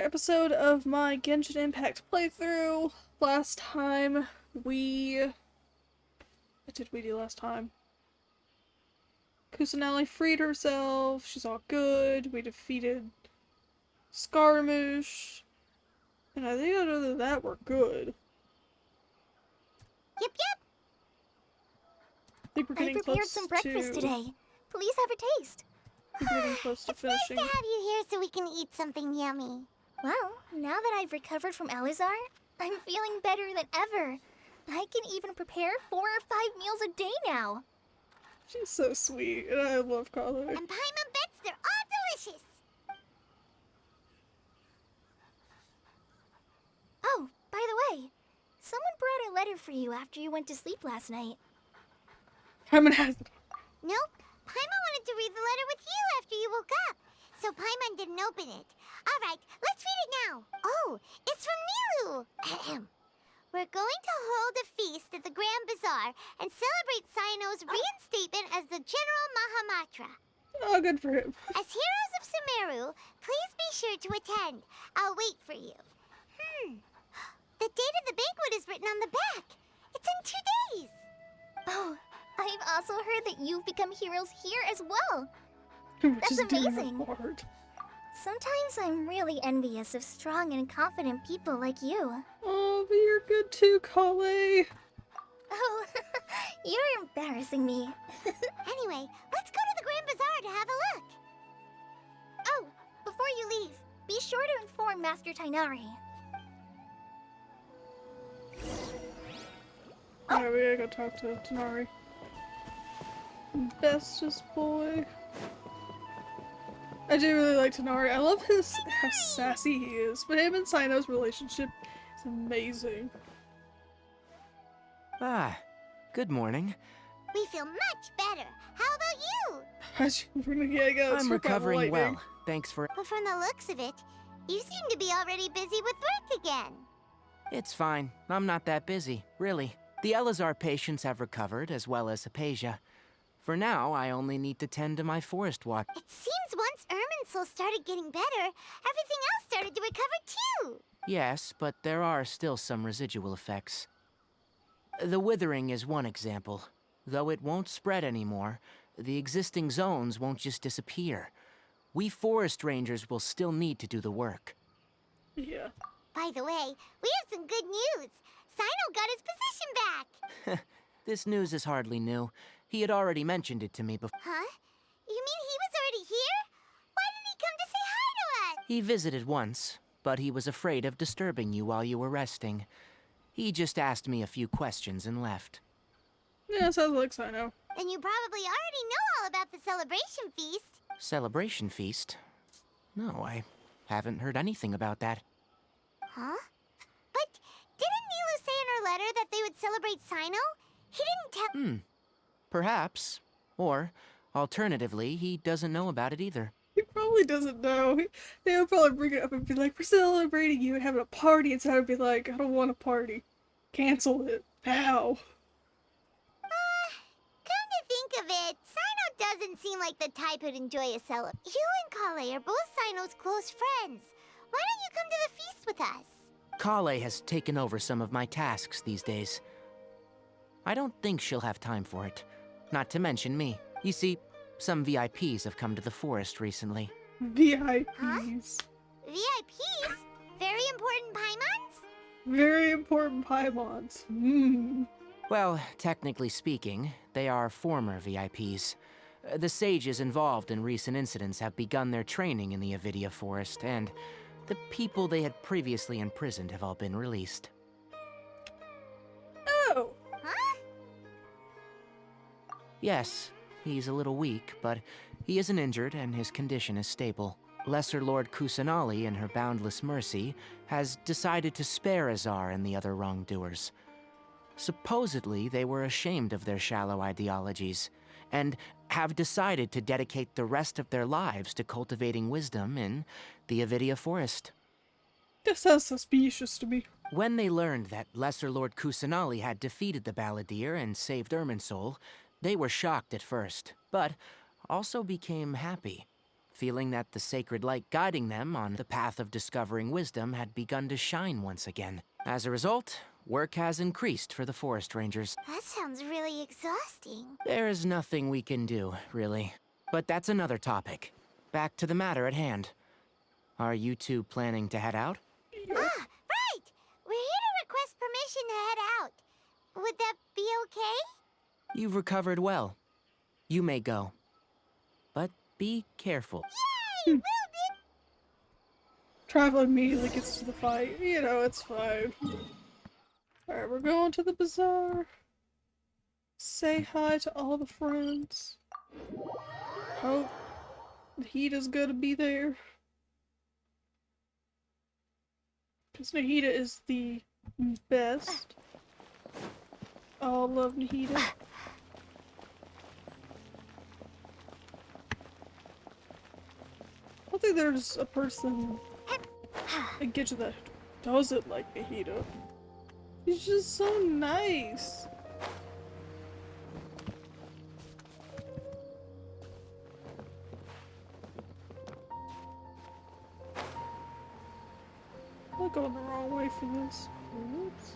episode of my Genshin Impact playthrough. Last time we... What did we do last time? Kusanali freed herself, she's all good, we defeated Scaramouche, and I think other than that we're good. Yep. I think we're getting I prepared close some breakfast to... today. Please have a taste. I think we're getting close to It's finishing. nice to have you here so we can eat something yummy. Well, now that I've recovered from Alizar, I'm feeling better than ever. I can even prepare 4 or 5 meals a day now. She's so sweet, and I love Kaveh. And Paimon bets they're all delicious. Oh, by the way, someone brought a letter for you after you went to sleep last night. Paimon has it. Nope. Paimon wanted to read the letter with you after you woke up, so Paimon didn't open it. All right, let's read it now. Oh, it's from Nilu. Ahem. We're going to hold a feast at the Grand Bazaar and celebrate Cyano's reinstatement as the General Mahamatra. Oh, good for him. As heroes of Sumeru, please be sure to attend. I'll wait for you. The date of the banquet is written on the back. It's in 2 days. Oh, I've also heard that you've become heroes here as well. That's amazing. Sometimes I'm really envious of strong and confident people like you. Oh, but you're good too, Kaveh. Oh, you're embarrassing me. Anyway, let's go to the Grand Bazaar to have a look. Oh, before you leave, be sure to inform Master Tainari. Yeah, we gotta go talk to Tanari. Bestest boy. I do really like Tanari. I love how sassy he is, but him and Cyano's relationship is amazing. Ah, good morning. We feel much better. How about you? I'm recovering well. Thanks for... But from the looks of it, you seem to be already busy with work again. It's fine. I'm not that busy, really. The Elazar patients have recovered, as well as Hypatia. For now, I only need to tend to my forest watch. It seems once Irminsul started getting better, everything else started to recover too. Yes, but there are still some residual effects. The withering is one example. Though it won't spread anymore, the existing zones won't just disappear. We forest rangers will still need to do the work. Yeah. By the way, we have some good news. Cyno got his position back. This news is hardly new. He had already mentioned it to me before. Huh? You mean he was already here? Why didn't he come to say hi to us? He visited once, but he was afraid of disturbing you while you were resting. He just asked me a few questions and left. Yeah, sounds like Cyno. Then you probably already know all about the celebration feast. Celebration feast? No, I haven't heard anything about that. Huh? But didn't Nilu say in her letter that they would celebrate Cyno? He didn't tell— Perhaps. Or, alternatively, he doesn't know about it either. He probably doesn't know. They would probably bring it up and be like, we're celebrating you and having a party, and so I'd be like, I don't want a party. Cancel it. Now. Come to think of it, Cyno doesn't seem like the type who'd enjoy a celeb. You and Kale are both Cyno's close friends. Why don't you come to the feast with us? Kale has taken over some of my tasks these days. I don't think she'll have time for it. Not to mention me. You see, some VIPs have come to the forest recently. VIPs. Huh? VIPs? Very important Paimons? Very important Paimons. Well, technically speaking, they are former VIPs. The sages involved in recent incidents have begun their training in the Avidia Forest, and the people they had previously imprisoned have all been released. Oh. Huh? Yes, he's a little weak, but he isn't injured and his condition is stable. Lesser Lord Kusanali, in her boundless mercy, has decided to spare Azar and the other wrongdoers. Supposedly, they were ashamed of their shallow ideologies, and have decided to dedicate the rest of their lives to cultivating wisdom in the Avidia Forest. That sounds suspicious to me. When they learned that Lesser Lord Kusanali had defeated the Balladeer and saved Irminsul, they were shocked at first, but also became happy. feeling that the sacred light guiding them on the path of discovering wisdom had begun to shine once again. As a result, work has increased for the forest rangers. That sounds really exhausting. There is nothing we can do, really. But that's another topic. Back to the matter at hand. Are you two planning to head out? Yup. Ah, right! We're here to request permission to head out. Would that be okay? You've recovered well. You may go. But be careful. Yay! Will did! Travel immediately gets to the fight. You know, it's fine. Alright, we're going to the bazaar. Say hi to all the friends. Hope Nahida's gonna be there. Because Nahida is the best. Oh, I love Nahida. I don't think there's a person in Genshin that doesn't like Nahida. She's just so nice. I'm going the wrong way for this. Oops.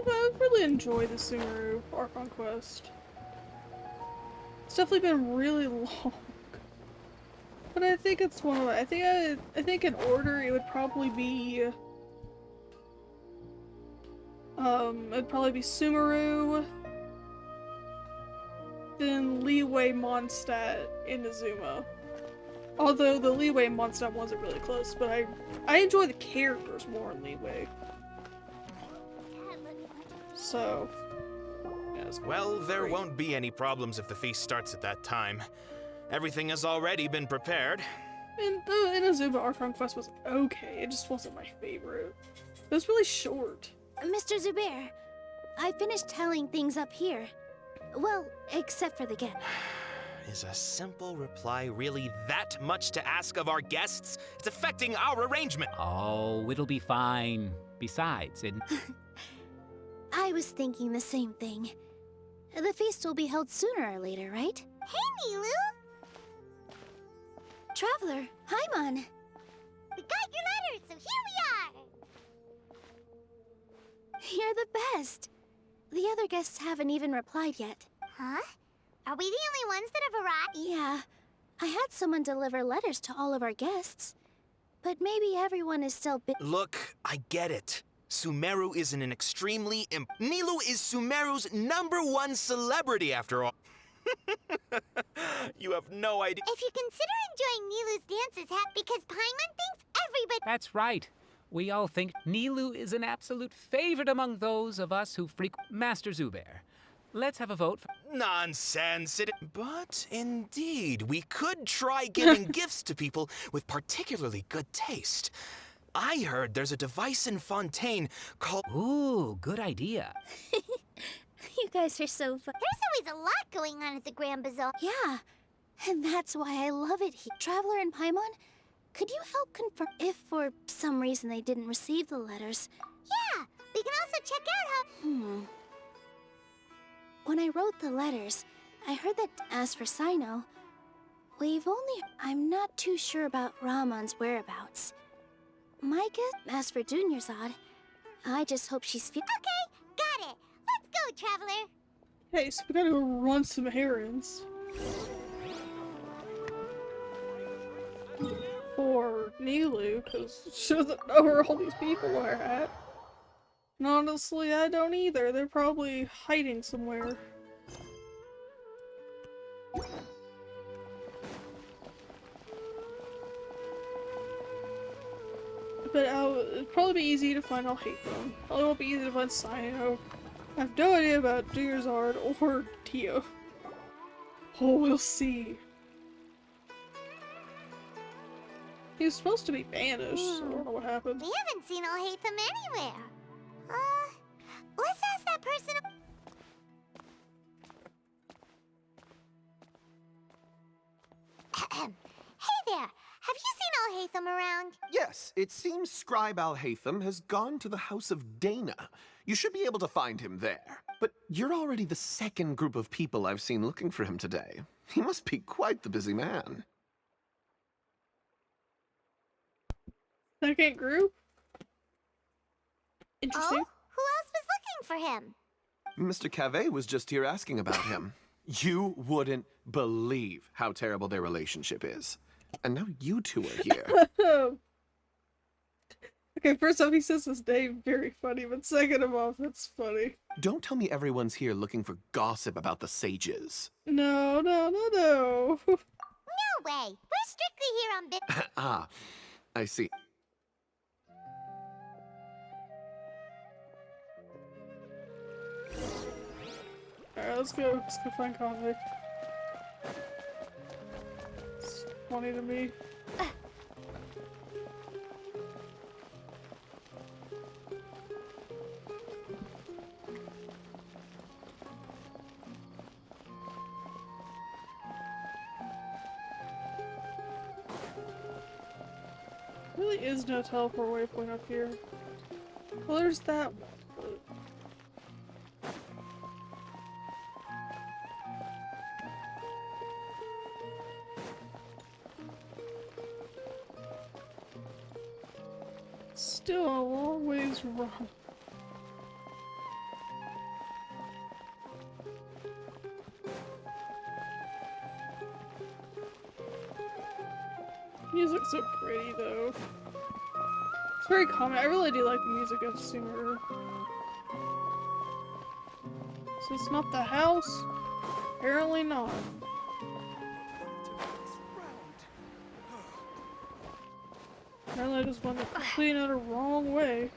I've really enjoyed the Sumeru Archon quest. It's definitely been really long. But I think it's one of I think in order it would probably be it'd probably be Sumeru, then Leeway, Mondstadt, Inazuma. Although the Leeway and Mondstadt ones are really close, but I enjoy the characters more in Leeway. So yeah, well, there won't be any problems if the feast starts at that time. Everything has already been prepared. And the Inazuma Archon quest was okay, it just wasn't my favorite. It was really short. Mr. Zubair, I finished tallying things up here. Well, except for the gap. Is a simple reply really that much to ask of our guests? It's affecting our arrangement. Oh, it'll be fine. Besides, I was thinking the same thing. The feast will be held sooner or later, right? Hey, Nilu! Traveler, Paimon. We got your letter, so here we are! You're the best. The other guests haven't even replied yet. Huh? Are we the only ones that have arrived? Yeah, I had someone deliver letters to all of our guests. But maybe everyone is still Look, I get it. Sumeru is an extremely Nilu is Sumeru's #1 celebrity after all. You have no idea. If you consider enjoying Nilu's dances, because Paimon thinks everybody— that's right. We all think Nilu is an absolute favorite among those of us who frequent Master Zubair. Let's have a vote for— Nonsense. But indeed, we could try giving gifts to people with particularly good taste. I heard there's a device in Fontaine called— Ooh, good idea. You guys are so fun. There's always a lot going on at the Grand Bazaar. Yeah, and that's why I love it here. Traveler and Paimon, could you help confirm if for some reason they didn't receive the letters? Yeah, we can also check out how— When I wrote the letters, I heard that as for Sino, I'm not too sure about Ramon's whereabouts. My guess, as for Dunyarzad, I just hope she's Okay, got it. Let's go, Traveler. Hey, so we gotta go run some errands. For Nilu, because she doesn't know where all these people are at. And honestly, I don't either. They're probably hiding somewhere. But it'd probably be easy to find Alhaitham. Probably won't be easy to find Sino. I have no idea about Dunyarzad or Tio. Oh, we'll see. He was supposed to be banished, so I don't know what happened. We haven't seen Alhaitham anywhere. Let's ask that person— Hey there! Have you seen Al-Haytham around? Yes, it seems Scribe Al-Haytham has gone to the House of Dana. You should be able to find him there. But you're already the second group of people I've seen looking for him today. He must be quite the busy man. Second group? Interesting. Oh? Who else was looking for him? Mr. Kaveh was just here asking about him. You wouldn't believe how terrible their relationship is. And now you two are here. Okay, first off, he says his name very funny, but second of all, that's funny. Don't tell me everyone's here looking for gossip about the sages. No. No way! We're strictly here on business. Ah, I see. Alright, let's go. Let's go find Kaveh. It's funny to me. There really is no teleport waypoint up here. Well, there's that one. But... still a long ways to run. Music's so pretty though. It's very common. I really do like the music of Sumeru. So it's not the house? Apparently not. Apparently I just went the complete and utter wrong way.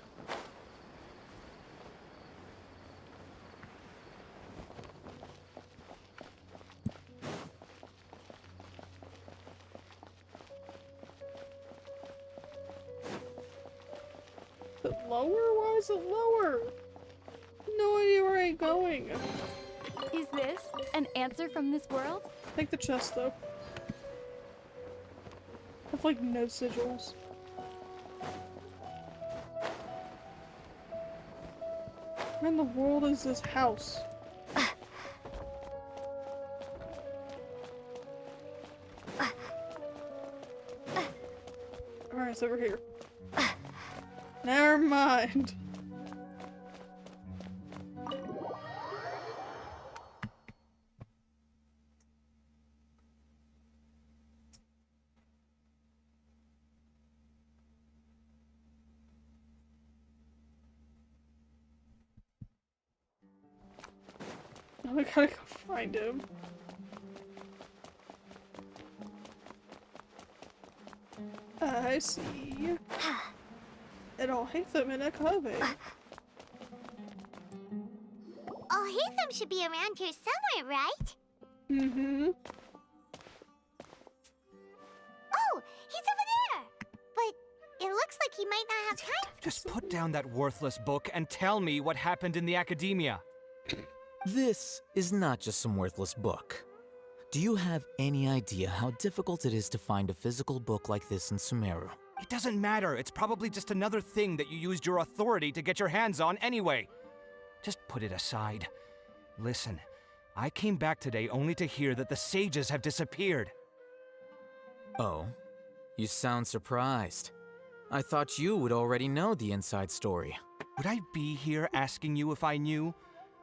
Is it lower? Why is it lower? No idea where I'm going. Is this an answer from this world? Take the chest though. I have like no sigils. Where in the world is this house? Alright, it's over here. Never mind. Now I gotta go find him. I see. And I'll hate them in a Kaveh. Al-Haytham should be around here somewhere, right? Mm-hmm. Oh, he's over there! But it looks like he might not have time. Just put down that worthless book and tell me what happened in the academia. This is not just some worthless book. Do you have any idea how difficult it is to find a physical book like this in Sumeru? It doesn't matter. It's probably just another thing that you used your authority to get your hands on anyway. Just put it aside. Listen, I came back today only to hear that the sages have disappeared. Oh, you sound surprised. I thought you would already know the inside story. Would I be here asking you if I knew?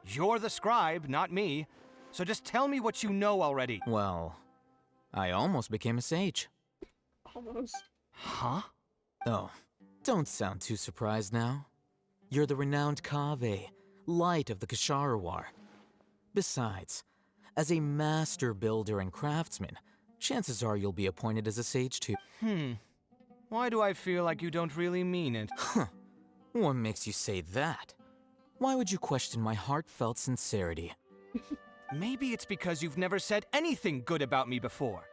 You're the scribe, not me. So just tell me what you know already. Well, I almost became a sage. Almost. Huh? Oh, don't sound too surprised now. You're the renowned Kaveh, light of the Kshahrewar. Besides, as a master builder and craftsman, chances are you'll be appointed as a sage too. Why do I feel like you don't really mean it? Huh. What makes you say that? Why would you question my heartfelt sincerity? Maybe it's because you've never said anything good about me before.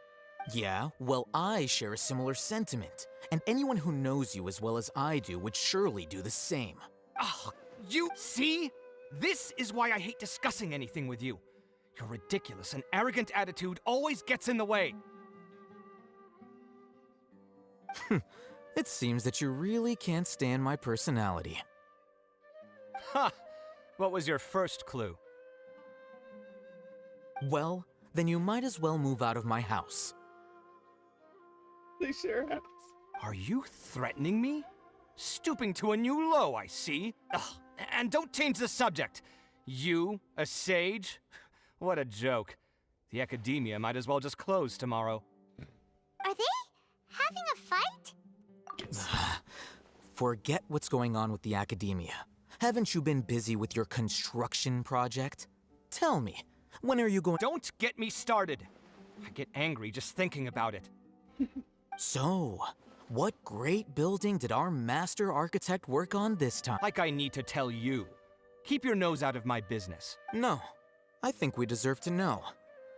Yeah, well, I share a similar sentiment, and anyone who knows you as well as I do would surely do the same. Ugh, you see? This is why I hate discussing anything with you. Your ridiculous and arrogant attitude always gets in the way. It seems that you really can't stand my personality. Ha! What was your first clue? Well, then you might as well move out of my house. They sure have. Are you threatening me? Stooping to a new low, I see. Ugh, and don't change the subject. You, a sage? What a joke. The academia might as well just close tomorrow. Are they having a fight? Forget what's going on with the academia. Haven't you been busy with your construction project? Tell me, when are you going— Don't get me started. I get angry just thinking about it. So, what great building did our master architect work on this time? Like I need to tell you. Keep your nose out of my business. No, I think we deserve to know.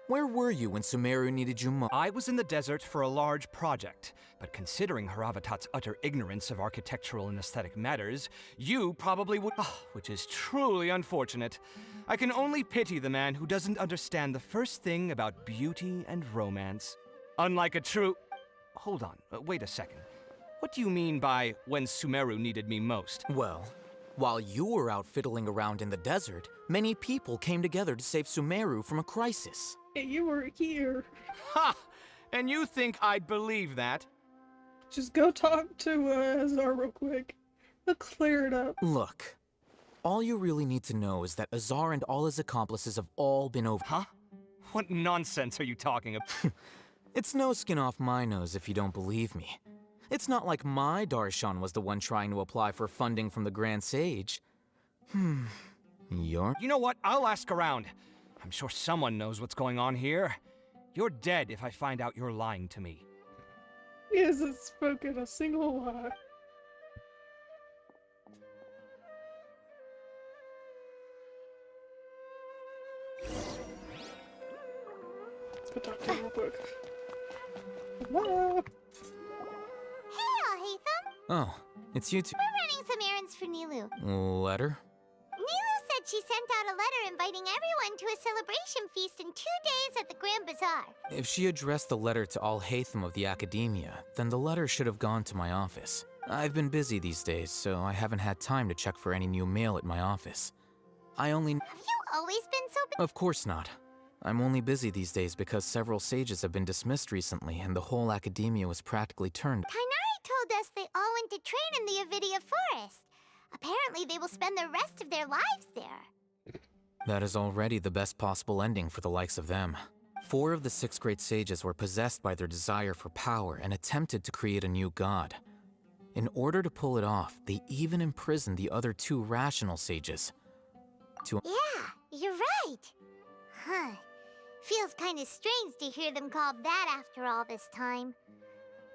Where were you when Sumeru needed you most? I was in the desert for a large project, but considering Haravatat's utter ignorance of architectural and aesthetic matters, you probably would— which is truly unfortunate. I can only pity the man who doesn't understand the first thing about beauty and romance. Unlike a true— Hold on, wait a second. What do you mean by when Sumeru needed me most? Well, while you were out fiddling around in the desert, many people came together to save Sumeru from a crisis. Hey, you were here. Ha! And you think I'd believe that? Just go talk to Azar real quick. They'll clear it up. Look, all you really need to know is that Azar and all his accomplices have all been over— Huh? What nonsense are you talking about? It's no skin off my nose if you don't believe me. It's not like my Darshan was the one trying to apply for funding from the Grand Sage. You're— You know what? I'll ask around. I'm sure someone knows what's going on here. You're dead if I find out you're lying to me. He hasn't spoken a single lie. Let's go talk to him real quick. Hello? Hey, Alhaitham! Oh, it's you two. We're running some errands for Nilu. Letter? Nilu said she sent out a letter inviting everyone to a celebration feast in 2 days at the Grand Bazaar. If she addressed the letter to Alhaitham of the Academia, then the letter should have gone to my office. I've been busy these days, so I haven't had time to check for any new mail at my office. I only— Have you always been so busy? Of course not. I'm only busy these days because several sages have been dismissed recently and the whole Academia was practically turned— Kainari told us they all went to train in the Avidia Forest. Apparently they will spend the rest of their lives there. That is already the best possible ending for the likes of them. 4 of the 6 great sages were possessed by their desire for power and attempted to create a new god. In order to pull it off, they even imprisoned the other 2 rational sages. Yeah, you're right. Huh. Feels kind of strange to hear them called that after all this time.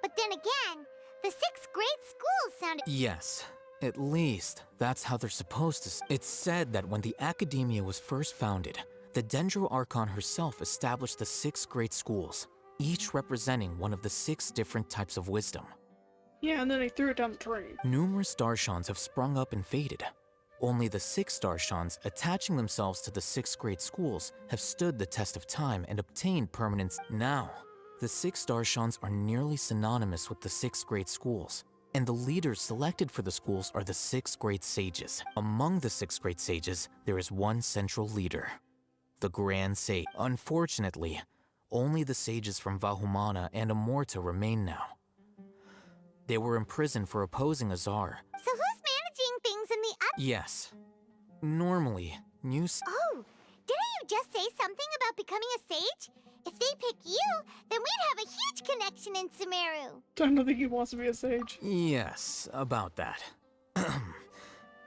But then again, the 6 great schools sounded— Yes, at least that's how they're supposed to— It's said that when the Academia was first founded, the Dendro Archon herself established the 6 great schools, each representing one of the 6 different types of wisdom. Yeah, and then he threw it down the drain. Numerous Darshans have sprung up and faded. Only the 6 Darshans, attaching themselves to the 6 great schools, have stood the test of time and obtained permanence. Now, the 6 Darshans are nearly synonymous with the 6 great schools, and the leaders selected for the schools are the 6 great sages. Among the 6 great sages, there is one central leader, the Grand Sage. Unfortunately, only the sages from Vahumana and Amorta remain now. They were imprisoned for opposing Azar. So who's managing things in the Yes. Normally, Oh, didn't you just say something about becoming a sage? If they pick you, then we'd have a huge connection in Sumeru. I don't think he wants to be a sage. Yes, about that.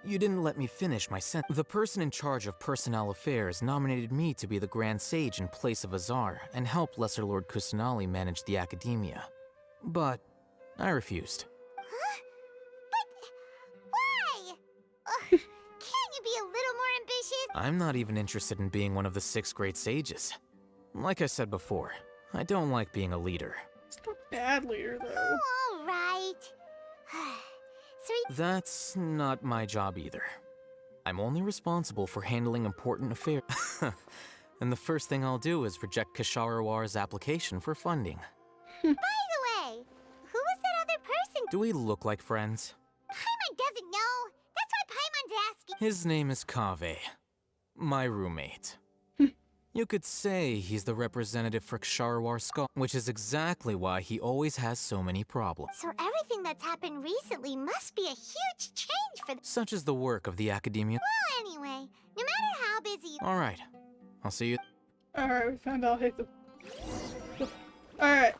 You didn't let me finish my sentence. The person in charge of personnel affairs nominated me to be the Grand Sage in place of Azar and help Lesser Lord Kusanali manage the Academia. But I refused. Huh? But why? Can't you be a little more ambitious? I'm not even interested in being one of the 6 great sages. Like I said before, I don't like being a leader. It's not a bad leader, though. Oh, all right. So That's not my job either. I'm only responsible for handling important affairs. And the first thing I'll do is reject Kasharawar's application for funding. by the way, who was that other Do we look like friends? Paimon doesn't know. That's why Paimon's asking. His name is Kaveh, my roommate. You could say he's the representative for Ksharwar Skull, which is exactly why he always has so many problems. So everything that's happened recently must be a huge change for Such is the work of the Academia. Well, anyway, no matter how busy you... Alright, I'll see you. Alright, we found out Hatham. Alright.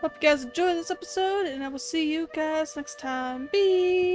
Hope you guys enjoyed this episode, and I will see you guys next time. Bye!